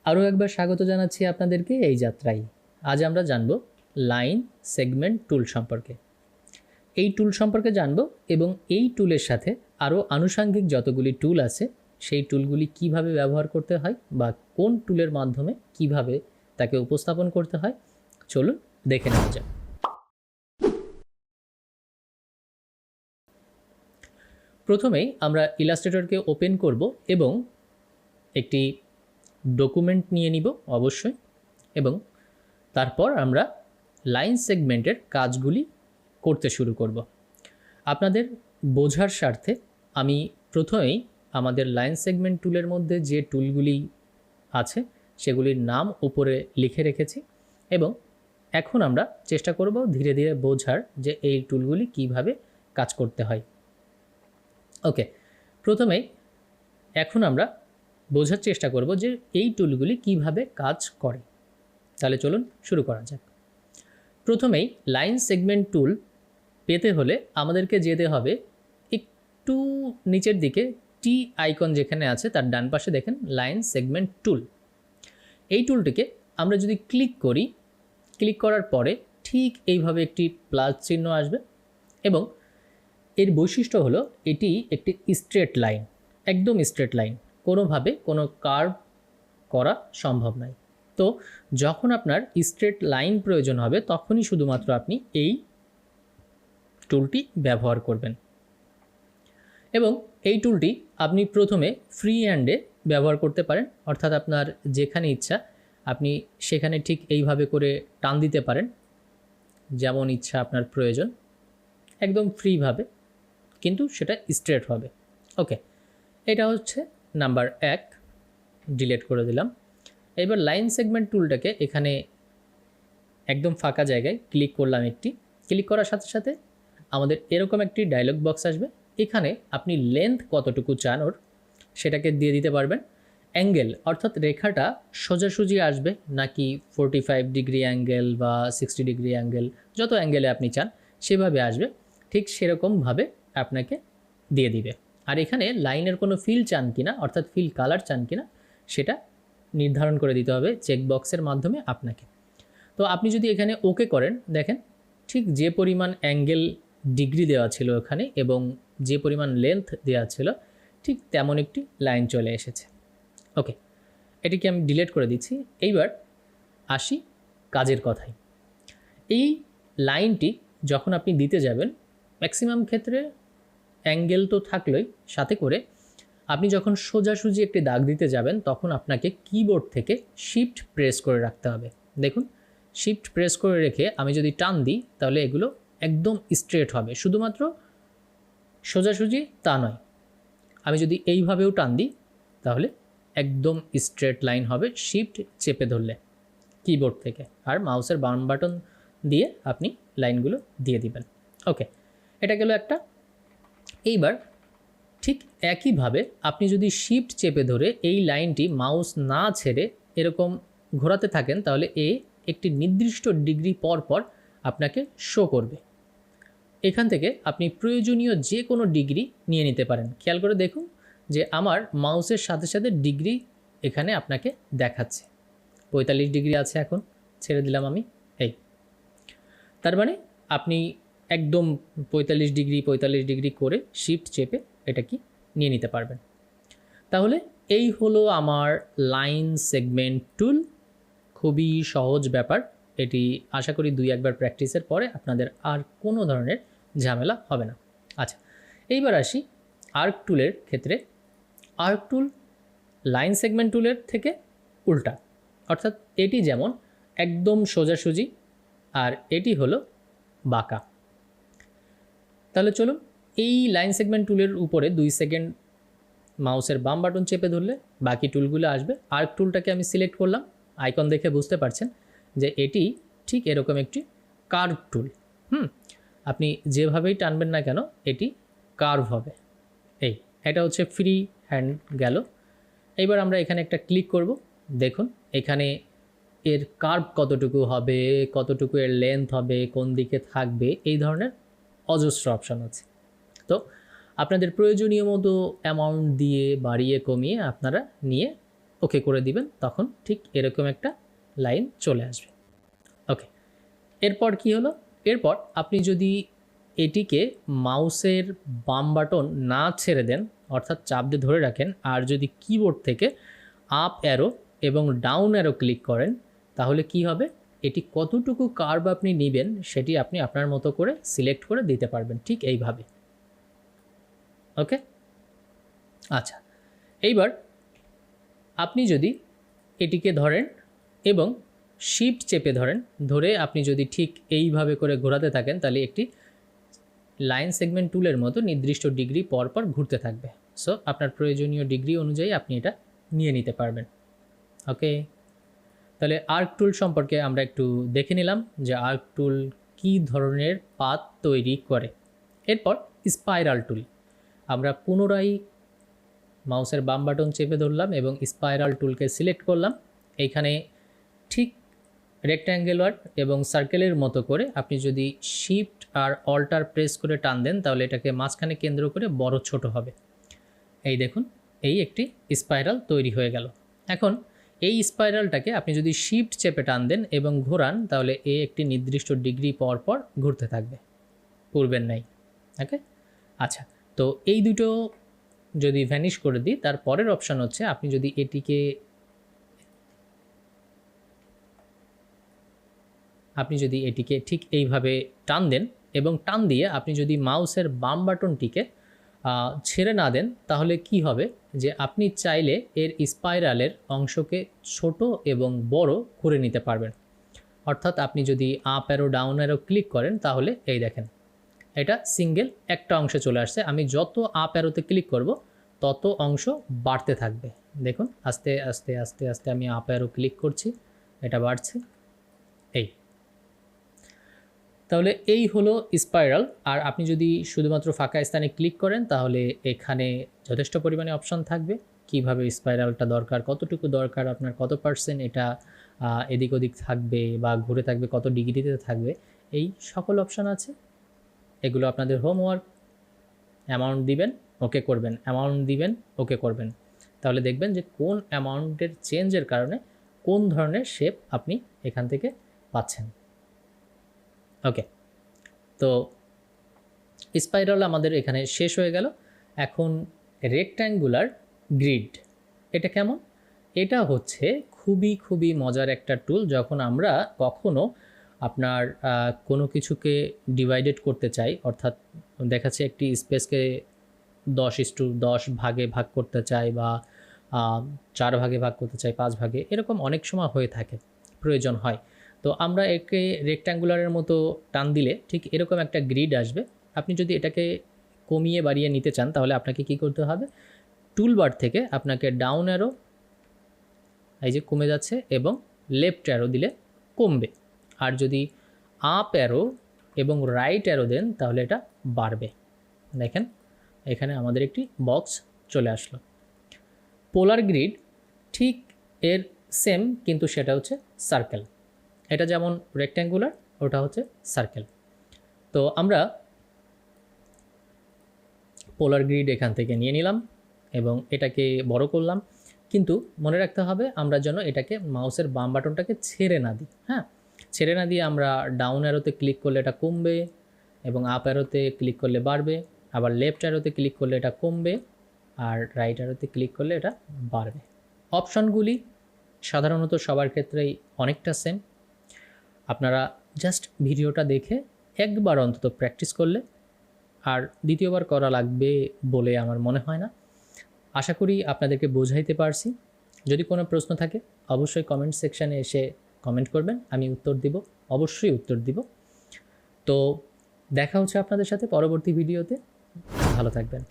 আরও একবার স্বাগত জানাচ্ছি আপনাদেরকে এই যাত্রায়। আজ আমরা জানব লাইন সেগমেন্ট টুল সম্পর্কে। এই টুল সম্পর্কে জানব এবং এই টুলের সাথে আরও আনুষঙ্গিক যতগুলি টুল আছে সেই টুলগুলি কিভাবে ব্যবহার করতে হয় বা কোন টুলের মাধ্যমে কিভাবে তাকে উপস্থাপন করতে হয় চলুন দেখে নেওয়া যাক। প্রথমেই আমরা ইলাস্ট্রেটরকে ওপেন করব এবং একটি ডকুমেন্ট নিয়ে নিব অবশ্যই, এবং তারপর আমরা লাইন সেগমেন্টের কাজগুলি করতে শুরু করব। আপনাদের বোঝার স্বার্থে আমি প্রথমেই আমাদের লাইন সেগমেন্ট টুলের মধ্যে যে টুলগুলি আছে সেগুলির নাম উপরে লিখে রেখেছি এবং এখন আমরা চেষ্টা করব ধীরে ধীরে বোঝার যে এই টুলগুলি কিভাবে কাজ করতে হয়। ওকে, প্রথমেই এখন আমরা বোঝার চেষ্টা করব যে এই টুলগুলি কিভাবে কাজ করে। তাহলে চলুন শুরু করা যাক। প্রথমেই লাইন সেগমেন্ট টুল পেতে হলে আমাদেরকে যেতে হবে একটু নিচের দিকে, টি আইকন যেখানে আছে তার ডান পাশে দেখেন লাইন সেগমেন্ট টুল। এই টুলটিকে আমরা যদি ক্লিক করি, ক্লিক করার পরে ঠিক এইভাবে একটি প্লাস চিহ্ন আসবে এবং এর বৈশিষ্ট্য হলো এটি একটি স্ট্রেট লাইন, একদম স্ট্রেট লাইন, কোনোভাবে কোনো কার্ভ করা সম্ভব নয়। তো যখন আপনার স্ট্রেট লাইন প্রয়োজন হবে তখনই শুধুমাত্র আপনি এই টুলটি ব্যবহার করবেন। এবং এই টুলটি আপনি প্রথমে ফ্রি হ্যান্ডে ব্যবহার করতে পারেন, অর্থাৎ আপনার যেখানে ইচ্ছা আপনি সেখানে ঠিক এইভাবে করে টান দিতে পারেন, যেমন ইচ্ছা আপনার প্রয়োজন, একদম ফ্রিভাবে, কিন্তু সেটা স্ট্রেট হবে। ওকে, এটা হচ্ছে নাম্বার 1, ডিলিট করে দিলাম। এবার লাইন সেগমেন্ট টুলটাকে এখানে একদম ফাঁকা জায়গায় ক্লিক করলাম, একটি ক্লিক করার সাথে সাথে আমাদের এরকম একটি ডায়লগ বক্স আসবে। এখানে আপনি লেন্থ কতটুকু চান ওর সেটাকে দিয়ে দিতে পারবেন। অ্যাঙ্গেল অর্থাৎ রেখাটা সোজাসুজি আসবে নাকি 45 ডিগ্রি অ্যাঙ্গেল বা 60 ডিগ্রি অ্যাঙ্গেল, যত অ্যাঙ্গেলে আপনি চান সেভাবে আসবে, ঠিক সেরকমভাবে আপনাকে দিয়ে দিবে। আর এখানে লাইনের কোনো ফিল চান কিনা, অর্থাৎ ফিল কালার চান কিনা সেটা নির্ধারণ করে দিতে হবে চেকবক্সের মাধ্যমে আপনাকে। তো আপনি যদি এখানে ওকে করেন, দেখেন ঠিক যে পরিমাণ অ্যাঙ্গেল ডিগ্রি দেওয়া ছিল ওখানে এবং যে পরিমাণ লেন্থ দেওয়া ছিল ঠিক তেমন একটি লাইন চলে এসেছে। ওকে, এটিকে আমি ডিলিট করে দিচ্ছি। এইবার আসি কাজের কথায়। এই লাইনটি যখন আপনি দিতে যাবেন, ম্যাক্সিমাম ক্ষেত্রে অ্যাঙ্গেল তো থাকলোই, সাথে করে আপনি যখন সোজাসুজি একটি দাগ দিতে যাবেন তখন আপনাকে কিবোর্ড থেকে শিফট প্রেস করে রাখতে হবে। দেখুন, শিফট প্রেস করে রেখে আমি যদি টান দিই তাহলে এগুলো একদম স্ট্রেট হবে, শুধুমাত্র সোজাসুজি তা নয়, আমি যদি এইভাবেও টান দিই তাহলে একদম স্ট্রেট লাইন হবে শিফট চেপে ধরলে কিবোর্ড থেকে, আর মাউসের বাম বাটন দিয়ে আপনি লাইনগুলো দিয়ে দিবেন। ওকে, এটা গেল একটা। এইবার ঠিক একইভাবে আপনি যদি শিফট চেপে ধরে এই লাইনটি মাউস না ছেড়ে এরকম ঘোরাতে থাকেন তাহলে একটি নির্দিষ্ট ডিগ্রি পর পর আপনাকে শো করবে। এখান থেকে আপনি প্রয়োজনীয় যে কোনো ডিগ্রি নিয়ে নিতে পারেন। খেয়াল করে দেখুন যে আমার মাউসের সাথে সাথে ডিগ্রি এখানে আপনাকে দেখাচ্ছে। 45 ডিগ্রি আছে, এখন ছেড়ে দিলাম আমি, এই। তার মানে আপনি একদম 45 ডিগ্রি করে শিফট চেপে এটা কি নিয়ে নিতে পারবেন। তাহলে এই হলো আমার লাইন সেগমেন্ট টুল। খুবই সহজ ব্যাপার এটি, আশা করি 2-1বার প্র্যাকটিসের পরে আপনাদের আর কোনো ধরনের ঝামেলা হবে না। আচ্ছা, এইবার আসি আর্ক টুলের ক্ষেত্রে। আর্ক টুল লাইন সেগমেন্ট টুলের থেকে উল্টা, অর্থাৎ এটি যেমন একদম সোজাসুজি আর এটি হলো বাঁকা। তাহলে চলুন, এই লাইন সেগমেন্ট টুলের উপরে 2 সেকেন্ড মাউসের বাম বাটন চেপে ধরলে বাকি টুলগুলো আসবে। আর্ক টুলটাকে আমি সিলেক্ট করলাম, আইকন দেখে বুঝতে পারছেন যে এটি ঠিক এরকম একটি কার্ভ টুল। আপনি যেভাবেই টানবেন না কেন এটি কার্ভ হবে। এটা হচ্ছে ফ্রি হ্যান্ড গেল। এইবার আমরা এখানে একটা ক্লিক করব। দেখুন এখানে এর কার্ভ কতটুকু হবে, কতটুকু এর লেন্থ হবে, কোন দিকে থাকবে, এই ধরনের অজস্র অপশন আছে। তো আপনাদের প্রয়োজনীয় মতো অ্যামাউন্ট দিয়ে বাড়িয়ে কমিয়ে আপনারা নিয়ে ওকে করে দিবেন, তখন ঠিক এরকম একটা লাইন চলে আসবে। ওকে, এরপর কি হলো, এরপর আপনি যদি এটিকে মাউসের বাম বাটন না ছেড়ে দেন, অর্থাৎ চাপ দিয়ে ধরে রাখেন, আর যদি কিবোর্ড থেকে আপ অ্যারো এবং ডাউন অ্যারো ক্লিক করেন, তাহলে কি হবে, এটি কতটুকু কার্ভ আপনি নেবেন সেটি আপনি আপনার মতো করে সিলেক্ট করে দিতে পারবেন, ঠিক এইভাবে। ওকে, আচ্ছা, এইবার আপনি যদি এটিকে ধরেন এবং শিফট চেপে ধরে আপনি যদি ঠিক এইভাবে করে ঘোরাতে থাকেন, তাহলে একটি লাইন সেগমেন্ট টুলের মতো নির্দিষ্ট ডিগ্রি পর পর ঘুরতে থাকবে। সো আপনার প্রয়োজনীয় ডিগ্রি অনুযায়ী আপনি এটা নিয়ে নিতে পারবেন। ওকে, তাহলে আর্ক টুল সম্পর্কে আমরা একটু দেখে নিলাম যে আর্ক টুল কী ধরনের পাথ তৈরি করে। এরপর স্পাইরাল টুল, আমরা পুনরায় মাউসের বাম বাটন চেপে ধরলাম এবং স্পাইরাল টুলকে সিলেক্ট করলাম। এইখানে ঠিক রেক্ট্যাঙ্গুলার এবং সার্কেলের মতো করে আপনি যদি শিফট আর অল্টার প্রেস করে টান দেন, তাহলে এটাকে মাঝখানে কেন্দ্র করে বড় ছোট হবে। এই দেখুন, এই একটি স্পাইরাল তৈরি হয়ে গেল। এখন এই স্পাইরালটাকে আপনি যদি শিফট চেপে টান দেন এবং ঘোরান, তাহলে একটি নির্দিষ্ট ডিগ্রি পর পর ঘুরতে থাকবে, পূর্বের নাই। ওকে, আচ্ছা, তো এই দুটো যদি ভ্যানিশ করে দিই, তার পরের অপশান হচ্ছে আপনি যদি এটিকে ঠিক এইভাবে টান দেন এবং টান দিয়ে আপনি যদি মাউসের বাম বাটনটিকে ছেড়ে না দেন, তাহলে কি হবে যে আপনি চাইলে এর স্পাইরালের অংশকে ছোট এবং বড় করে নিতে পারবেন। অর্থাৎ আপনি যদি up arrow down arrow click করেন, তাহলে এই দেখেন এটা সিঙ্গেল একটা অংশে চলে আসছে। আমি যত আপ অ্যারোতে ক্লিক করব তত অংশ বাড়তে থাকবে। দেখুন, আস্তে আস্তে আস্তে আস্তে আমি আপ অ্যারো ক্লিক করছি, এটা বাড়ছে। এই তাহলে এই হলো স্পাইরাল। আর আপনি যদি শুধুমাত্র ফাঁকা স্থানে ক্লিক করেন, তাহলে এখানে যথেষ্ট পরিমাণে অপশন থাকবে কিভাবে স্পাইরালটা দরকার, কতটুকু দরকার আপনার, কত পার্সেন্ট এটা এদিক ওদিক থাকবে বা ঘুরে থাকবে, কত ডিগ্রিতে থাকবে, এই সকল অপশান আছে। এগুলো আপনাদের হোমওয়ার্ক। অ্যামাউন্ট দিবেন, ওকে করবেন, অ্যামাউন্ট দিবেন, ওকে করবেন, তাহলে দেখবেন যে কোন অ্যামাউন্টের চেঞ্জের কারণে কোন ধরনের শেপ আপনি এখান থেকে পাচ্ছেন। ওকে, তো স্পাইরাল আমাদের এখানে শেষ হয়ে গেল। এখন রেক্ট্যাঙ্গুলার গ্রিড, এটা কেমন? এটা হচ্ছে খুবই মজার একটা টুল। যখন আমরা কখনো আপনার কোনো কিছুকে ডিভাইডেড করতে চাই, অর্থাৎ দেখাচ্ছে একটি স্পেসকে 10:10 ভাগে ভাগ করতে চাই বা 4 ভাগে ভাগ করতে চাই, 5 ভাগে, এরকম অনেক সময় হয়ে থাকে, প্রয়োজন হয়। তো আমরা একে রেক্ট্যাঙ্গুলারের মতো টান দিলে ঠিক এরকম একটা গ্রিড আসবে। আপনি যদি এটাকে কমিয়ে বাড়িয়ে নিতে চান, তাহলে আপনাকে কি করতে হবে, টুলবার থেকে আপনাকে ডাউন অ্যারো, এই যে কমে যাচ্ছে, এবং লেফট অ্যারো দিলে কমবে। আর যদি আপ অ্যারো এবং রাইট অ্যারো দেন, তাহলে এটা বাড়বে। দেখেন এখানে আমাদের একটি বক্স চলে আসলো। পোলার গ্রিড ঠিক এর সেম, কিন্তু সেটা হচ্ছে সার্কেল। এটা যেমন রেক্ট্যাঙ্গুলার, ওটা হচ্ছে সার্কেল। তো আমরা পোলার গ্রিড এখান থেকে নিয়ে নিলাম এবং এটাকে বড় করলাম, কিন্তু মনে রাখতে হবে আমরা যেন এটাকে মাউসের বাম বাটনটাকে ছেড়ে না দিই। হ্যাঁ, ছেড়ে না দিয়ে আমরা ডাউন অ্যারোতে ক্লিক করলে এটা কমবে এবং আপ অ্যারোতে ক্লিক করলে বাড়বে, আবার লেফট অ্যারোতে ক্লিক করলে এটা কমবে, আর রাইট অ্যারোতে ক্লিক করলে এটা বাড়বে। অপশানগুলি সাধারণত সবার ক্ষেত্রেই অনেকটা সেম। আপনারা জাস্ট ভিডিওটা দেখে একবার অন্তত প্র্যাকটিস করলে আর দ্বিতীয়বার করা লাগবে বলে আমার মনে হয় না। আশা করি আপনাদেরকে বোঝাইতে পারছি। যদি কোনো প্রশ্ন থাকে অবশ্যই কমেন্ট সেকশানে এসে কমেন্ট করবেন, আমি উত্তর দিব, অবশ্যই উত্তর দিব। তো দেখা হচ্ছে আপনাদের সাথে পরবর্তী ভিডিওতে। ভালো থাকবেন।